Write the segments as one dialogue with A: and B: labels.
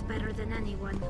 A: better than anyone.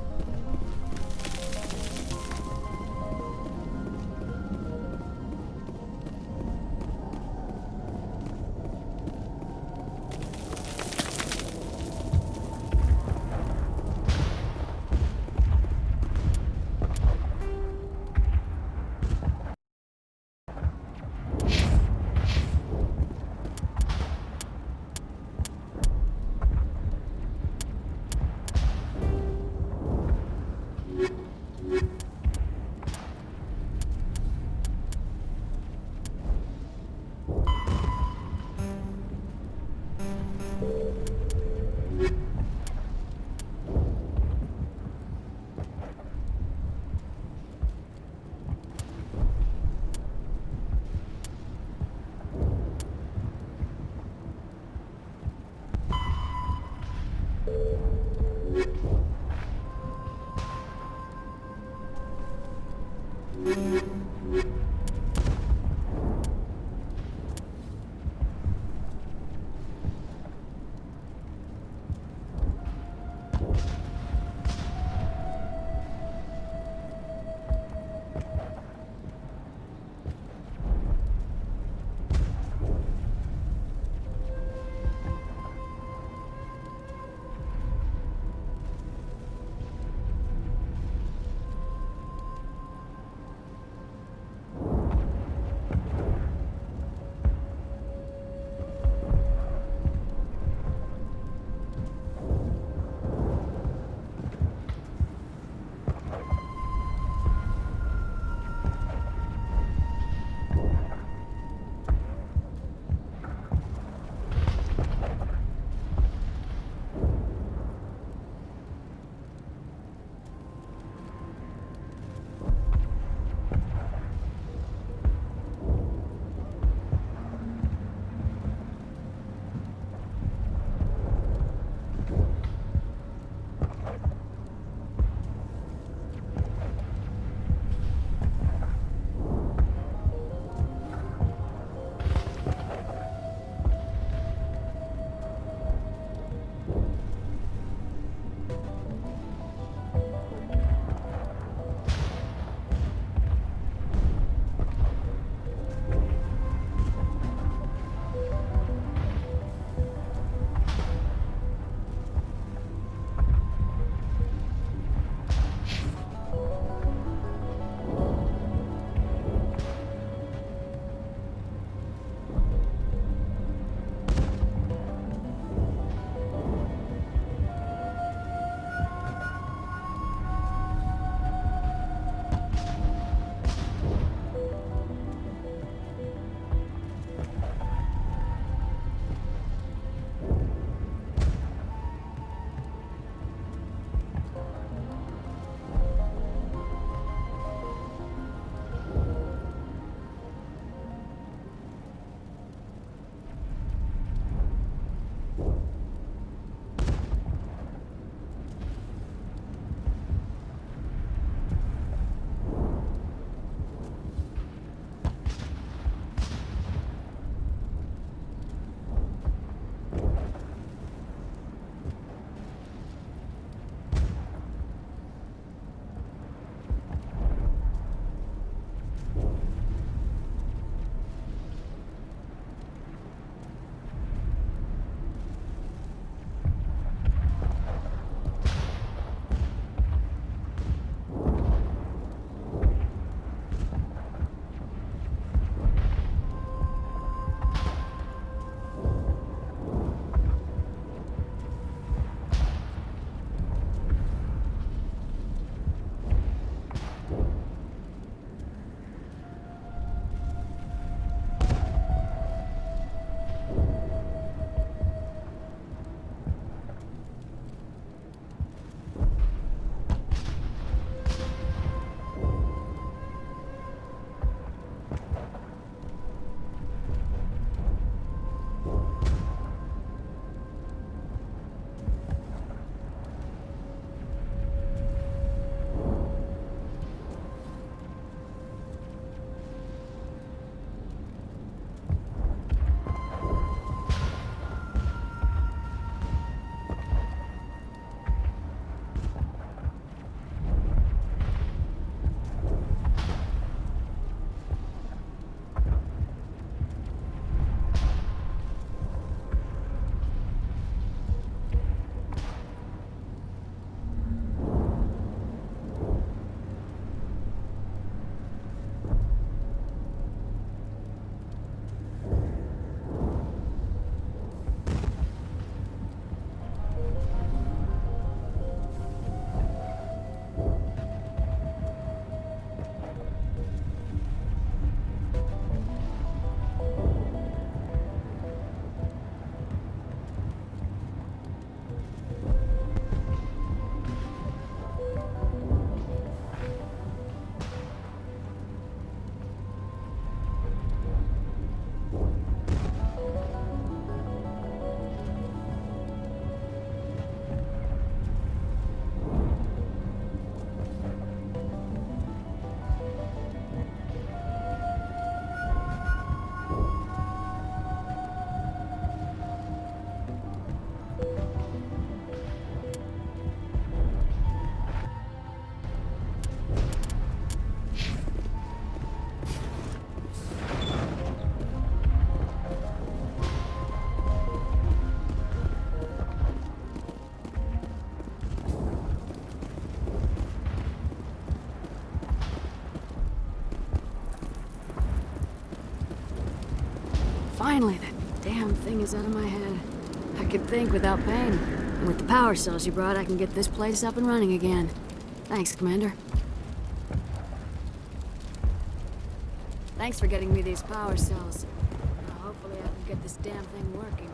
A: Finally, that damn thing is out of my head. I can think without pain. And with the power cells you brought, I can get this place up and running again. Thanks, Commander. Thanks for getting me these power cells. Now, hopefully I can get this damn thing working.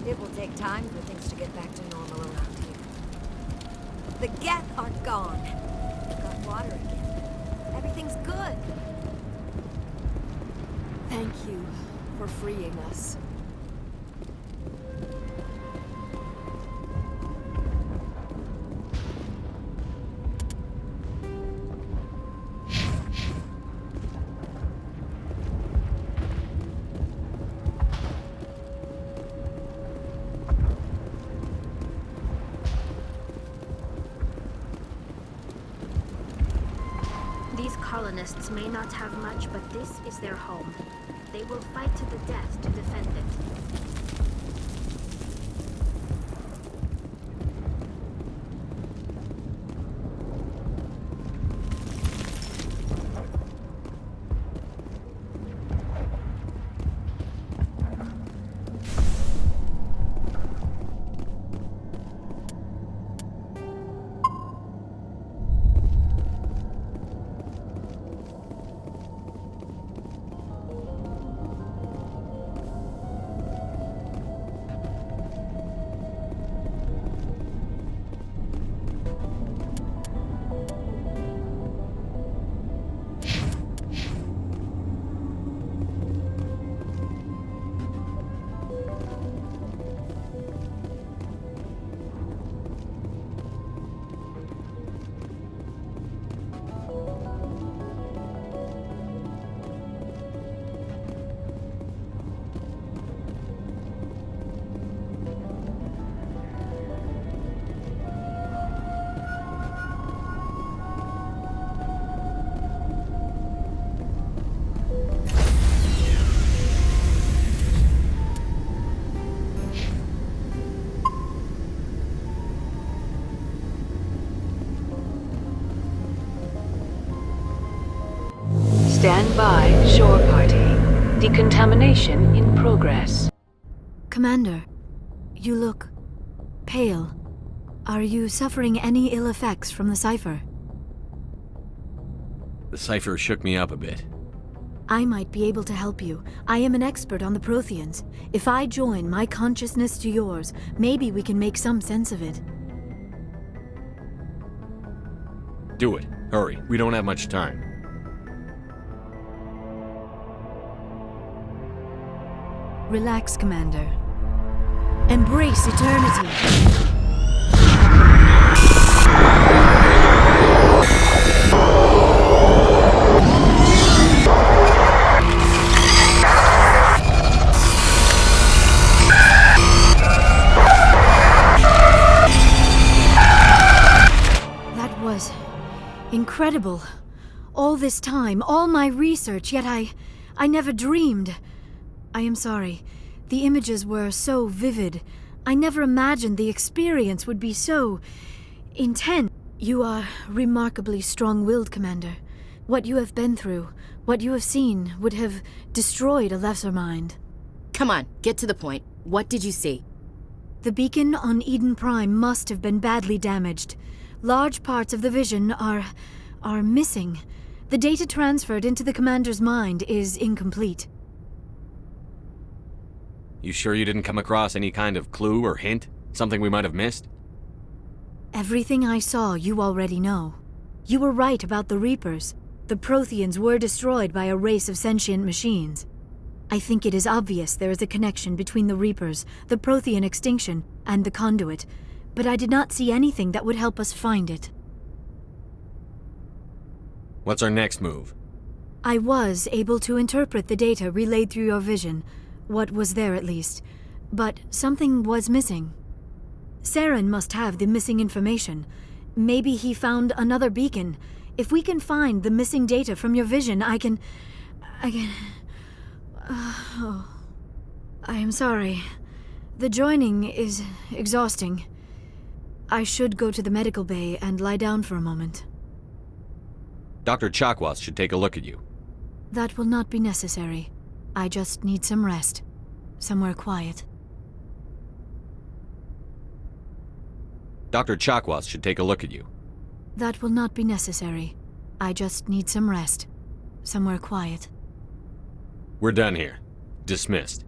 B: It will take time for things to get back to normal around here. The Geth are gone. We've got water again. Everything's good.
A: Thank you for freeing us.
C: These colonists may not have much, but this is their home. They will fight to the death to defend it.
D: Stand by, shore party. Decontamination in progress.
E: Commander, you look pale. Are you suffering any ill effects from the cipher?
F: The cipher shook me up a bit.
E: I might be able to help you. I am an expert on the Protheans. If I join my consciousness to yours, maybe we can make some sense of it.
F: Do it. Hurry. We don't have much time.
E: Relax, Commander. Embrace eternity. That was incredible. All this time, all my research, yet I never dreamed. I am sorry. The images were so vivid. I never imagined the experience would be so intense. You are remarkably strong-willed, Commander. What you have been through, what you have seen, would have destroyed a lesser mind.
G: Come on, get to the point. What did you see?
E: The beacon on Eden Prime must have been badly damaged. Large parts of the vision are missing. The data transferred into the Commander's mind is incomplete.
F: You sure you didn't come across any kind of clue or hint? Something we might have missed?
E: Everything I saw you already know. You were right about the Reapers. The Protheans were destroyed by a race of sentient machines. I think it is obvious there is a connection between the Reapers, the Prothean extinction, and the Conduit, but I did not see anything that would help us find it.
F: What's our next move?
E: I was able to interpret the data relayed through your vision. what was there at least, but something was missing. Saren must have the missing information. Maybe he found another beacon. If we can find the missing data from your vision, I can... I am sorry. The joining is exhausting. I should go to the medical bay and lie down for a moment.
F: Dr. Chakwas should take a look at you.
E: That will not be necessary. I just need some rest. Somewhere quiet.
F: Dr. Chakwas should take a look at you.
E: That will not be necessary. I just need some rest. Somewhere quiet.
F: We're done here. Dismissed.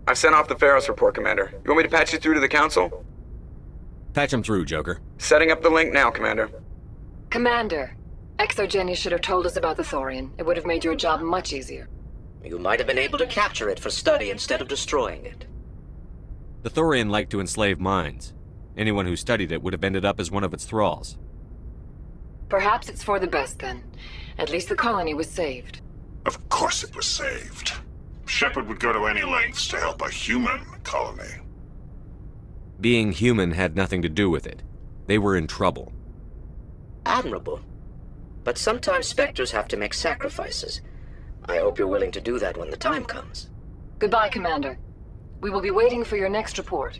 H: I've sent off the Faros report, Commander. You want me to patch you through to the Council?
F: Patch him through, Joker.
H: Setting up the link now, Commander.
D: Commander, Exogenia should have told us about the Thorian. It would have made your job much easier.
I: You might have been able to capture it for study instead of destroying it.
F: The Thorian liked to enslave minds. Anyone who studied it would have ended up as one of its thralls.
D: Perhaps it's for the best then. At least the colony was saved.
J: Of course it was saved. Shepard would go to any lengths to help a human colony.
F: Being human had nothing to do with it. They were in trouble.
I: Admirable. But sometimes Spectres have to make sacrifices. I hope you're willing to do that when the time comes.
D: Goodbye, Commander. We will be waiting for your next report.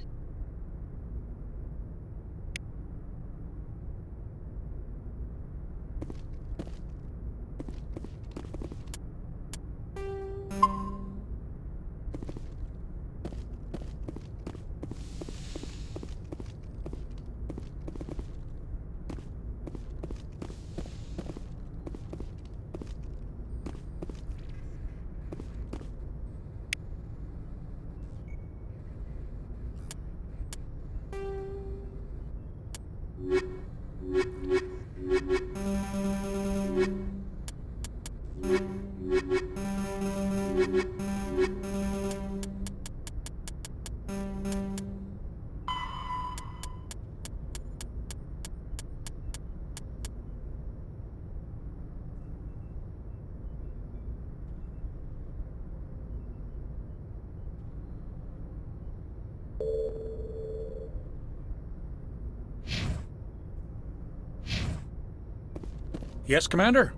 K: Yes, Commander?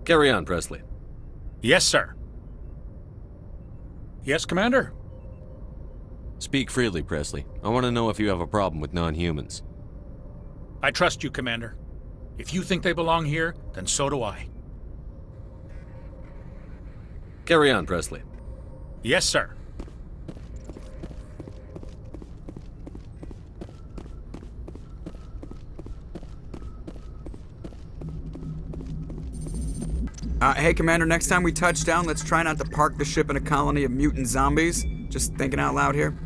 F: Carry on, Presley.
K: Yes, sir. Yes, Commander?
F: Speak freely, Presley. I want to know if you have a problem with non-humans.
K: I trust you, Commander. If you think they belong here, then so do I.
F: Carry on, Presley.
K: Yes, sir.
H: Hey, Commander, next time we touch down, let's try not to park the ship in a colony of mutant zombies. Just thinking out loud here.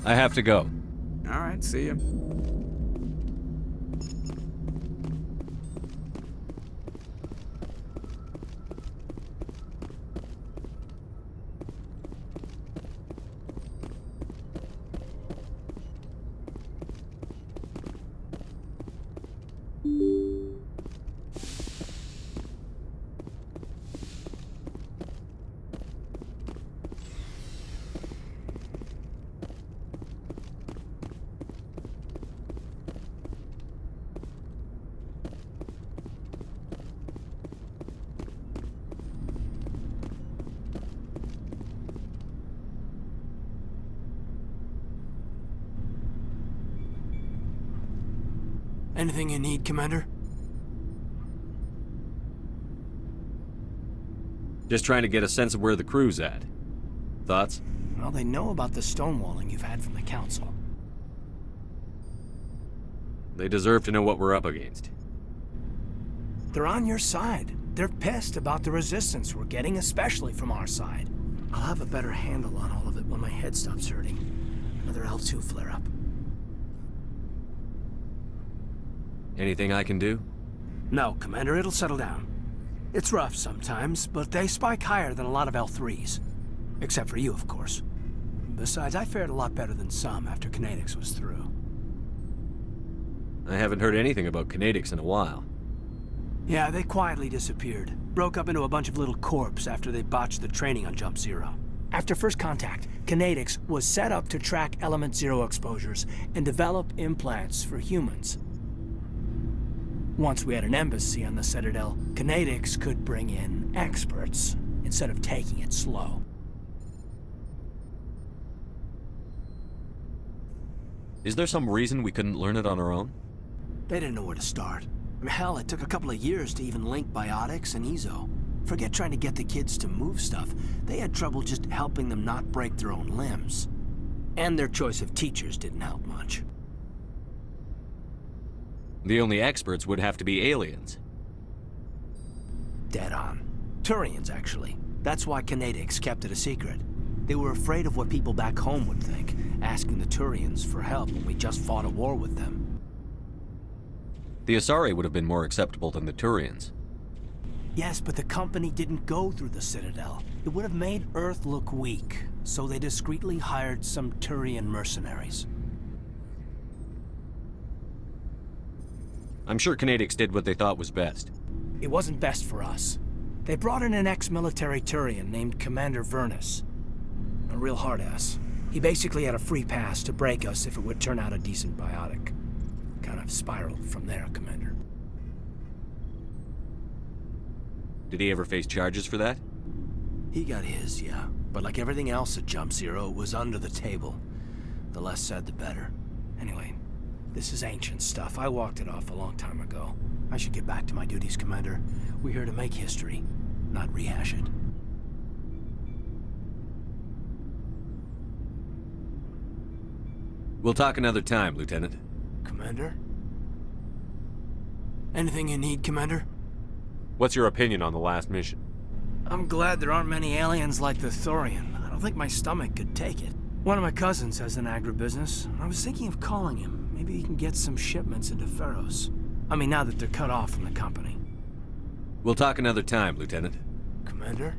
F: I have to go.
H: All right, see you.
L: Anything you need, Commander?
F: Just trying to get a sense of where the crew's at. Thoughts?
L: Well, they know about the stonewalling you've had from the Council.
F: They deserve to know what we're up against.
L: They're on your side. They're pissed about the resistance we're getting, especially from our side. I'll have a better handle on all of it when my head stops hurting. Another L2 flare-up.
F: Anything I can do?
L: No, Commander, it'll settle down. It's rough sometimes, but they spike higher than a lot of L3s. Except for you, of course. Besides, I fared a lot better than some after Kinetics was through.
F: I haven't heard anything about kinetics in a while.
L: Yeah, they quietly disappeared. Broke up into a bunch of little corps after they botched the training on Jump Zero. After first contact, Kinetics was set up to track Element Zero exposures and develop implants for humans. Once we had an embassy on the Citadel, Kinetics could bring in experts instead of taking it slow.
F: Is there some reason we couldn't learn it on our own?
L: They didn't know where to start. I mean, hell, it took a couple of years to even link biotics and Ezo. Forget trying to get the kids to move stuff. They had trouble just helping them not break their own limbs. And their choice of teachers didn't help much.
F: The only experts would have to be aliens.
L: Dead on. Turians, actually. That's why Kinetics kept it a secret. They were afraid of what people back home would think, asking the Turians for help when we just fought a war with them.
F: The Asari would have been more acceptable than the Turians.
L: Yes, but the company didn't go through the Citadel. It would have made Earth look weak, so they discreetly hired some Turian mercenaries.
F: I'm sure Kinetics did what they thought was best.
L: It wasn't best for us. They brought in an ex-military Turian named Commander Vernus. A real hard-ass. He basically had a free pass to break us if it would turn out a decent biotic. Kind of spiraled from there, Commander.
F: Did he ever face charges for that?
L: He got his, yeah. But like everything else at Jump Zero, it was under the table. The less said, the better. Anyway, this is ancient stuff. I walked it off a long time ago. I should get back to my duties, Commander. We're here to make history, not rehash it.
F: We'll talk another time, Lieutenant.
L: Commander? Anything you need, Commander?
F: What's your opinion on the last mission?
L: I'm glad there aren't many aliens like the Thorian. I don't think my stomach could take it. One of my cousins has an agribusiness. I was thinking of calling him. Maybe he can get some shipments into Faros. I mean, now that they're cut off from the company.
F: We'll talk another time, Lieutenant.
L: Commander?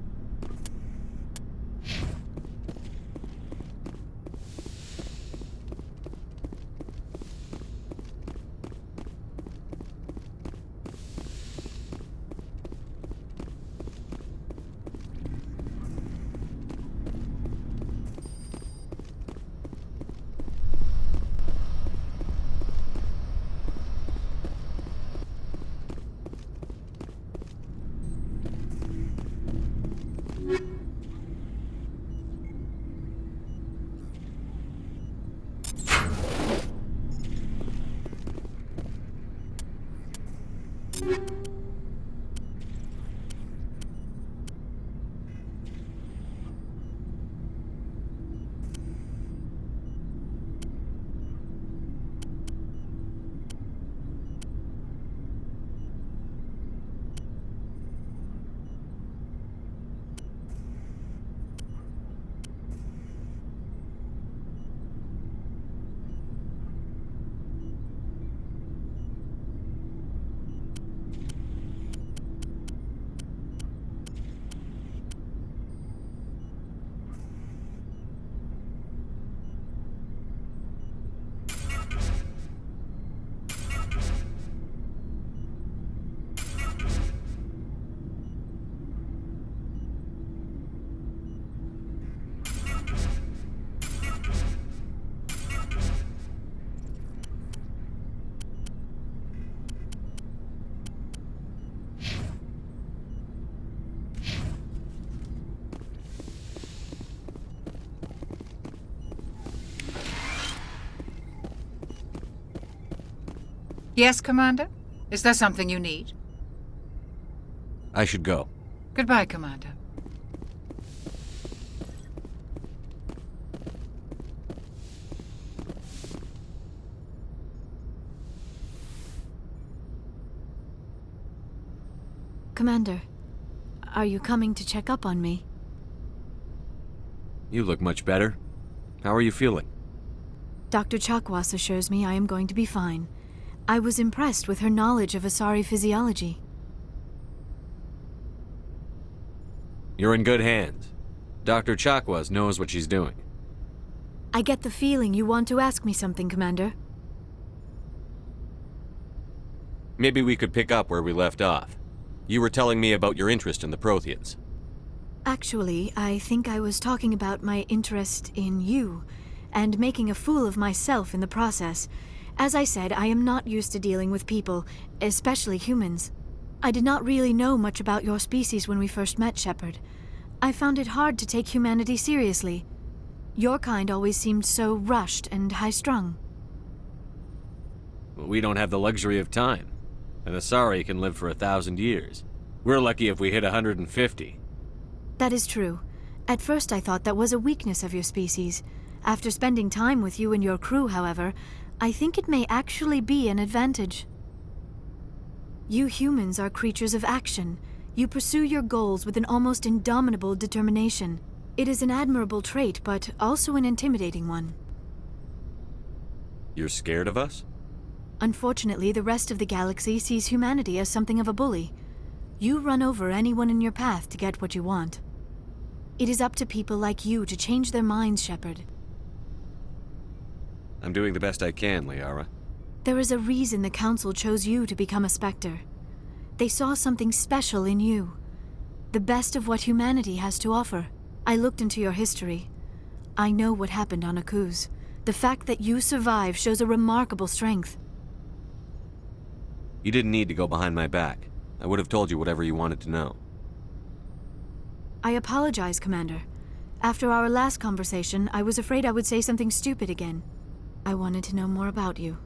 M: Yes, Commander? Is there something you need?
F: I should go.
M: Goodbye, Commander.
E: Commander, are you coming to check up on me?
F: You look much better. How are you feeling?
E: Dr. Chakwas assures me I am going to be fine. I was impressed with her knowledge of Asari physiology.
F: You're in good hands. Dr. Chakwas knows what she's doing.
E: I get the feeling you want to ask me something, Commander.
F: Maybe we could pick up where we left off. You were telling me about your interest in the Protheans.
E: Actually, I think I was talking about my interest in you, and making a fool of myself in the process. As I said, I am not used to dealing with people, especially humans. I did not really know much about your species when we first met, Shepard. I found it hard to take humanity seriously. Your kind always seemed so rushed and high-strung.
F: We don't have the luxury of time. An Asari can live for 1,000 years. We're lucky if we hit 150.
E: That is true. At first I thought that was a weakness of your species. After spending time with you and your crew, however, I think it may actually be an advantage. You humans are creatures of action. You pursue your goals with an almost indomitable determination. It is an admirable trait, but also an intimidating one.
F: You're scared of us?
E: Unfortunately, the rest of the galaxy sees humanity as something of a bully. You run over anyone in your path to get what you want. It is up to people like you to change their minds, Shepard.
F: I'm doing the best I can, Liara.
E: There is a reason the Council chose you to become a Spectre. They saw something special in you. The best of what humanity has to offer. I looked into your history. I know what happened on Akuz. The fact that you survived shows a remarkable strength.
F: You didn't need to go behind my back. I would have told you whatever you wanted to know.
E: I apologize, Commander. After our last conversation, I was afraid I would say something stupid again. I wanted to know more about you.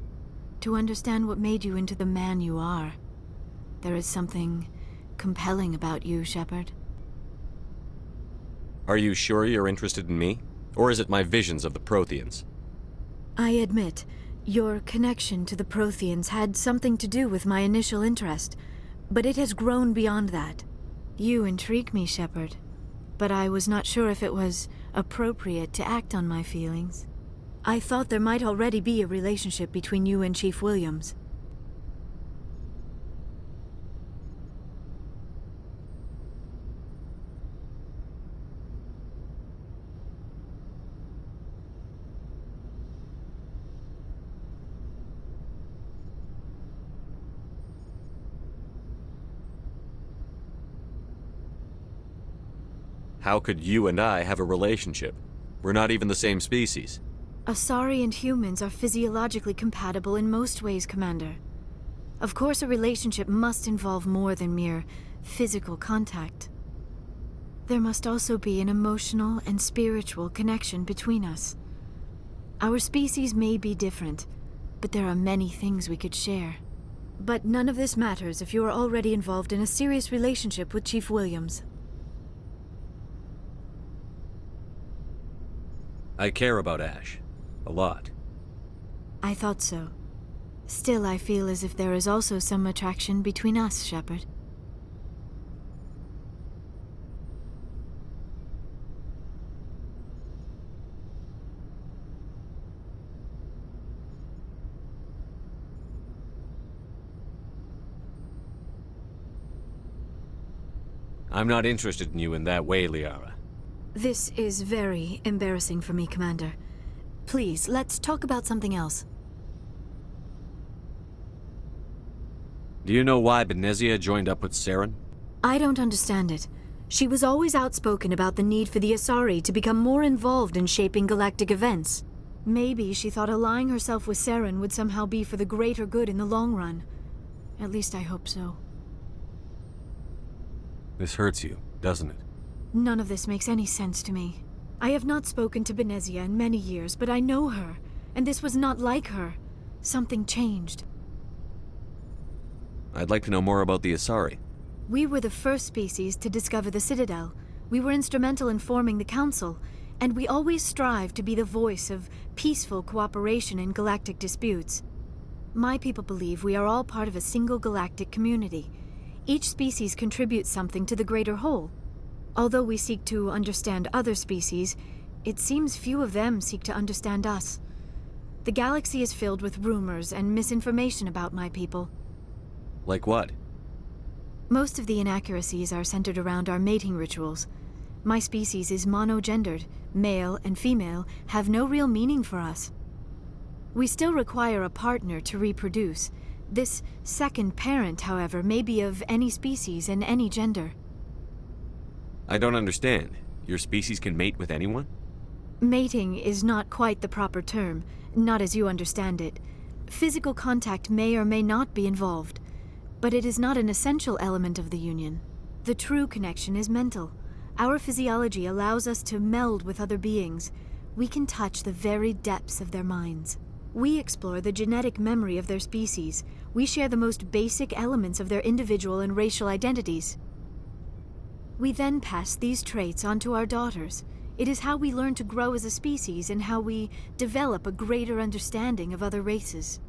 E: To understand what made you into the man you are. There is something compelling about you, Shepard.
F: Are you sure you're interested in me? Or is it my visions of the Protheans?
E: I admit, your connection to the Protheans had something to do with my initial interest, but it has grown beyond that. You intrigue me, Shepard, but I was not sure if it was appropriate to act on my feelings. I thought there might already be a relationship between you and Chief Williams.
F: How could you and I have a relationship? We're not even the same species.
E: Asari and humans are physiologically compatible in most ways, Commander. Of course, a relationship must involve more than mere physical contact. There must also be an emotional and spiritual connection between us. Our species may be different, but there are many things we could share. But none of this matters if you are already involved in a serious relationship with Chief Williams.
F: I care about Ash. A lot.
E: I thought so. Still, I feel as if there is also some attraction between us, Shepard.
F: I'm not interested in you in that way, Liara.
E: This is very embarrassing for me, Commander. Please, let's talk about something else.
F: Do you know why Benezia joined up with Saren?
E: I don't understand it. She was always outspoken about the need for the Asari to become more involved in shaping galactic events. Maybe she thought allying herself with Saren would somehow be for the greater good in the long run. At least I hope so.
F: This hurts you, doesn't it?
E: None of this makes any sense to me. I have not spoken to Benezia in many years, but I know her, and this was not like her. Something changed.
F: I'd like to know more about the Asari.
E: We were the first species to discover the Citadel. We were instrumental in forming the Council, and we always strived to be the voice of peaceful cooperation in galactic disputes. My people believe we are all part of a single galactic community. Each species contributes something to the greater whole. Although we seek to understand other species, it seems few of them seek to understand us. The galaxy is filled with rumors and misinformation about my people.
F: Like what?
E: Most of the inaccuracies are centered around our mating rituals. My species is monogendered. Male and female have no real meaning for us. We still require a partner to reproduce. This second parent, however, may be of any species and any gender.
F: I don't understand. Your species can mate with anyone?
E: Mating is not quite the proper term, not as you understand it. Physical contact may or may not be involved, but it is not an essential element of the union. The true connection is mental. Our physiology allows us to meld with other beings. We can touch the very depths of their minds. We explore the genetic memory of their species. We share the most basic elements of their individual and racial identities. We then pass these traits on to our daughters. It is how we learn to grow as a species and how we develop a greater understanding of other races.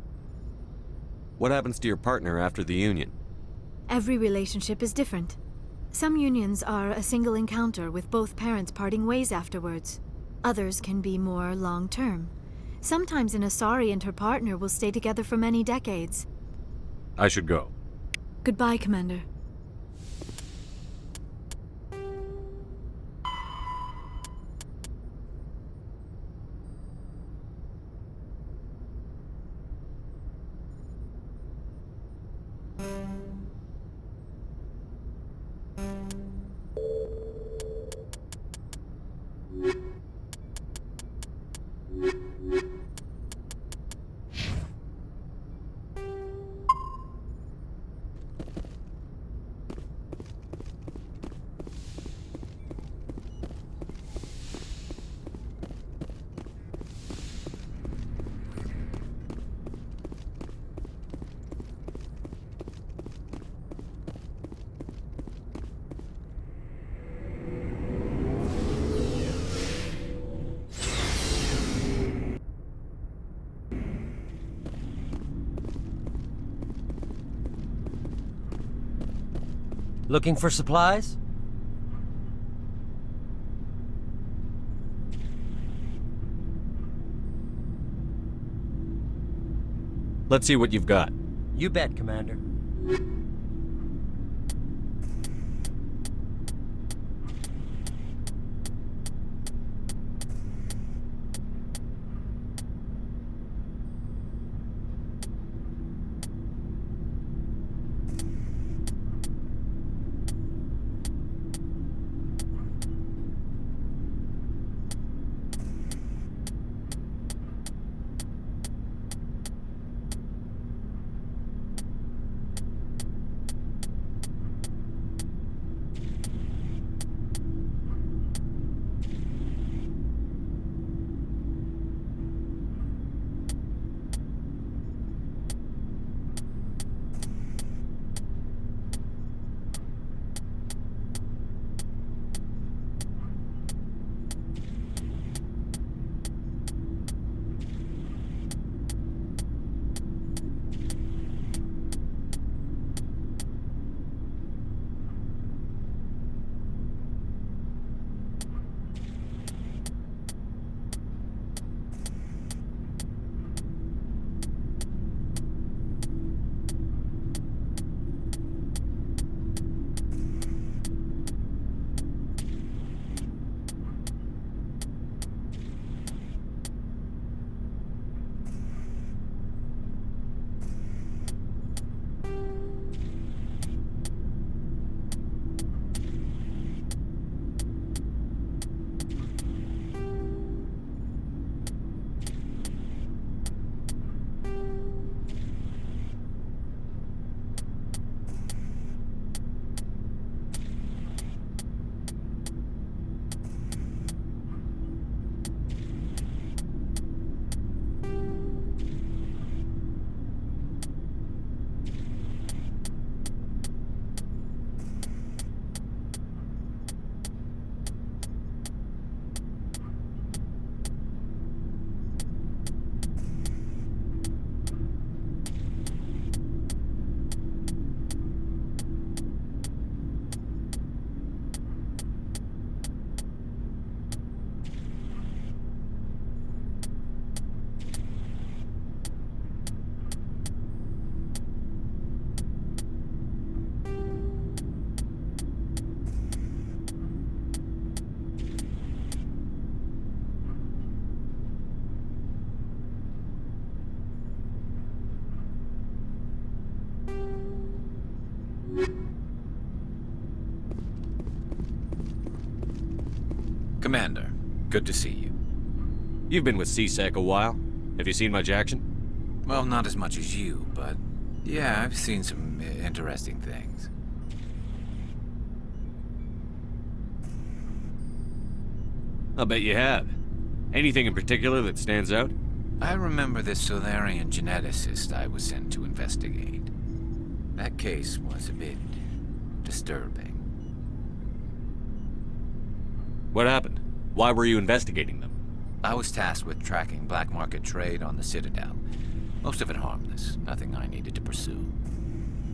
F: What happens to your partner after the union?
E: Every relationship is different. Some unions are a single encounter with both parents parting ways afterwards. Others can be more long-term. Sometimes an Asari and her partner will stay together for many decades.
F: I should go.
E: Goodbye, Commander.
N: Looking for supplies?
F: Let's see what you've got.
N: You bet, Commander.
O: Commander, good to see you.
F: You've been with CSEC a while. Have you seen much action?
O: Well, not as much as you, but yeah, I've seen some interesting things.
F: I'll bet you have. Anything in particular that stands out?
O: I remember this Solarian geneticist I was sent to investigate. That case was a bit disturbing.
F: What happened? Why were you investigating them?
O: I was tasked with tracking black market trade on the Citadel. Most of it harmless, nothing I needed to pursue.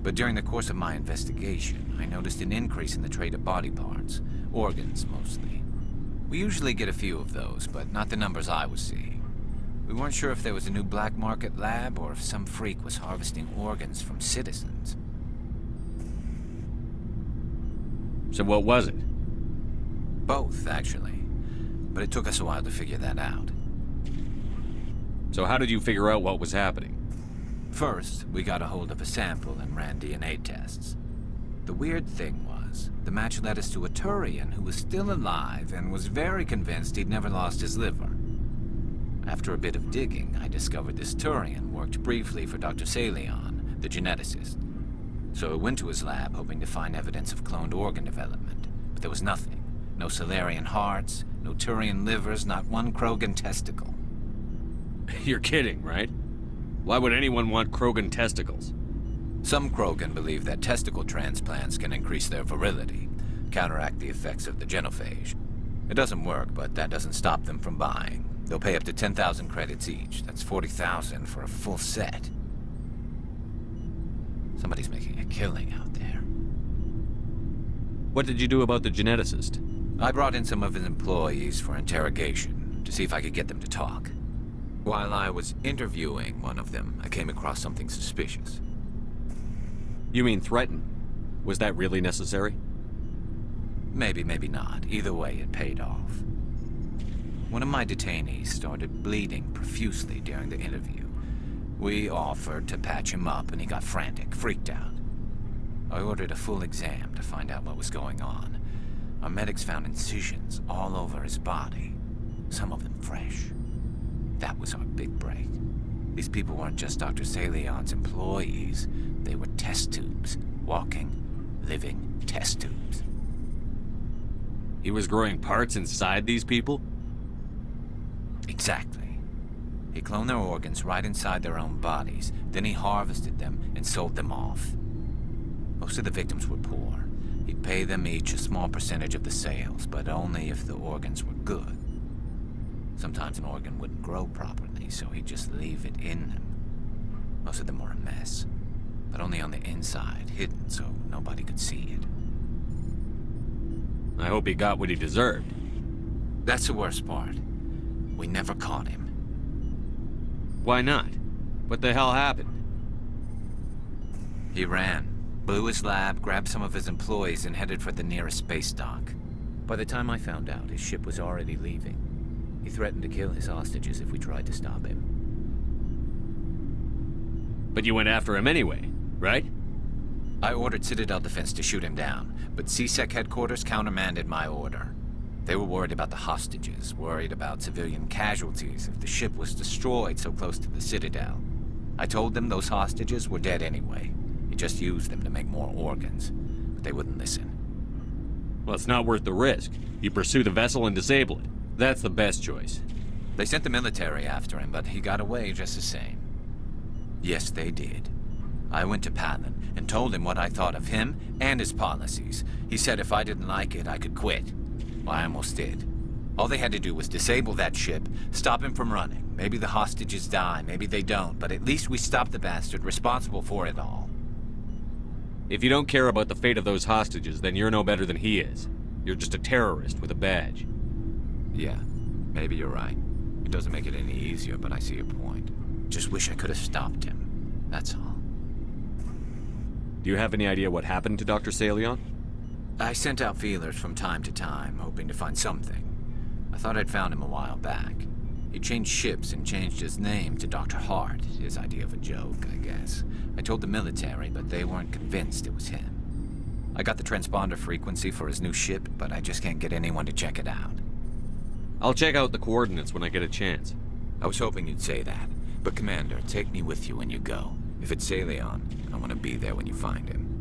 O: But during the course of my investigation, I noticed an increase in the trade of body parts, organs mostly. We usually get a few of those, but not the numbers I was seeing. We weren't sure if there was a new black market lab or if some freak was harvesting organs from citizens.
F: So what was it?
O: Both, actually. But it took us a while to figure that out.
F: So how did you figure out what was happening?
O: First, we got a hold of a sample and ran DNA tests. The weird thing was, the match led us to a Turian who was still alive and was very convinced he'd never lost his liver. After a bit of digging, I discovered this Turian worked briefly for Dr. Salion, the geneticist. So I went to his lab hoping to find evidence of cloned organ development, but there was nothing. No Solarian hearts, no Turian livers, not one Krogan testicle.
F: You're kidding, right? Why would anyone want Krogan testicles?
O: Some Krogan believe that testicle transplants can increase their virility, counteract the effects of the genophage. It doesn't work, but that doesn't stop them from buying. They'll pay up to 10,000 credits each. That's 40,000 for a full set. Somebody's making a killing out there.
F: What did you do about the geneticist?
O: I brought in some of his employees for interrogation, to see if I could get them to talk. While I was interviewing one of them, I came across something suspicious.
F: You mean threaten? Was that really necessary?
O: Maybe, maybe not. Either way, it paid off. One of my detainees started bleeding profusely during the interview. We offered to patch him up, and he got frantic, freaked out. I ordered a full exam to find out what was going on. Our medics found incisions all over his body, some of them fresh. That was our big break. These people weren't just Dr. Salion's employees. They were test tubes. Walking, living test tubes.
F: He was growing parts inside these people?
O: Exactly. He cloned their organs right inside their own bodies. Then he harvested them and sold them off. Most of the victims were poor. He'd pay them each a small percentage of the sales, but only if the organs were good. Sometimes an organ wouldn't grow properly, so he'd just leave it in them. Most of them were a mess, but only on the inside, hidden so nobody could see it.
F: I hope he got what he deserved.
O: That's the worst part. We never caught him.
F: Why not? What the hell happened?
O: He ran, blew his lab, grabbed some of his employees, and headed for the nearest space dock. By the time I found out, his ship was already leaving. He threatened to kill his hostages if we tried to stop him.
F: But you went after him anyway, right?
O: I ordered Citadel Defense to shoot him down, but CSEC headquarters countermanded my order. They were worried about the hostages, worried about civilian casualties if the ship was destroyed so close to the Citadel. I told them those hostages were dead anyway. He just used them to make more organs, but they wouldn't listen.
F: Well, it's not worth the risk. You pursue the vessel and disable it. That's the best choice.
O: They sent the military after him, but he got away just the same. Yes, they did. I went to Palin and told him what I thought of him and his policies. He said if I didn't like it, I could quit. Well, I almost did. All they had to do was disable that ship, stop him from running. Maybe the hostages die, maybe they don't, but at least we stopped the bastard responsible for it all.
F: If you don't care about the fate of those hostages, then you're no better than he is. You're just a terrorist with a badge.
O: Yeah, maybe you're right. It doesn't make it any easier, but I see your point. Just wish I could have stopped him. That's all.
F: Do you have any idea what happened to Dr. Salion?
O: I sent out feelers from time to time, hoping to find something. I thought I'd found him a while back. He changed ships and changed his name to Dr. Hart, his idea of a joke, I guess. I told the military, but they weren't convinced it was him. I got the transponder frequency for his new ship, but I just can't get anyone to check it out.
F: I'll check out the coordinates when I get a chance.
O: I was hoping you'd say that. But Commander, take me with you when you go. If it's Leon, I want to be there when you find him.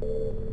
I: You